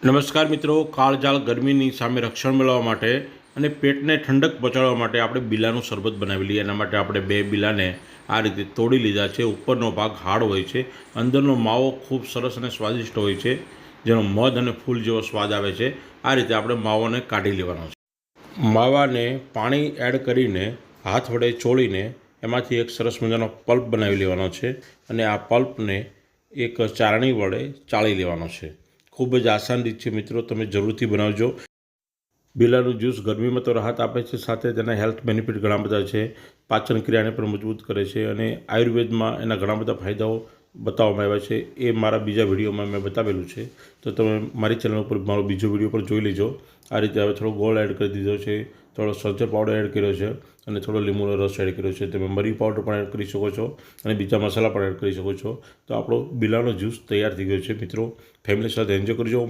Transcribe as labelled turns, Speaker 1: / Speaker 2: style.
Speaker 1: નમસ્કાર મિત્રો, કાળઝાળ ગરમીની સામે રક્ષણ મેળવવા માટે અને પેટને ઠંડક પહોંચાડવા માટે આપણે બિલાનું શરબત બનાવી લઈએ. એના માટે આપણે બે બિલાને આ રીતે તોડી લીધા છે. ઉપરનો ભાગ હાર્ડ હોય છે, અંદરનો માવો ખૂબ સરસ અને સ્વાદિષ્ટ હોય છે, જેનો મધ અને ફૂલ જેવો સ્વાદ આવે છે. આ રીતે આપણે માવાને કાઢી લેવાનો છે. માવાને પાણી એડ કરીને હાથ વડે ચોળીને એમાંથી એક સરસ મજાનો પલ્પ બનાવી લેવાનો છે અને આ પલ્પને એક ચાળણી વડે ચાળી લેવાનો છે. ખૂબ જ આસાન રીત છે મિત્રો, તમે જરૂરથી બનાવજો. બિલાનું જ્યુસ ગરમીમાં તો રાહત આપે છે, સાથે તેના હેલ્થ બેનિફિટ ઘણા બધા છે. પાચન ક્રિયાને પણ મજબૂત કરે છે અને આયુર્વેદમાં એના ઘણા બધા ફાયદાઓ બતાવવામાં આવ્યા છે. એ મારા બીજા વિડીયોમાં મેં બતાવેલું છે, તો તમે મારી ચેનલ ઉપર મારો બીજો વિડીયો પણ જોઈ લેજો. આ રીતે હવે થોડો ગોળ એડ કરી દીધો છે, થોડો સંચર પાવડર એડ કર્યો છે અને થોડો લીંબુનો રસ એડ કર્યો છે. તમે મરી પાવડર પણ એડ કરી શકો છો અને બીજા મસાલા પણ એડ કરી શકો છો. તો આપણો બિલાનો જ્યુસ તૈયાર થઈ ગયો છે મિત્રો. ફેમિલી સાથે એન્જોય કરજો.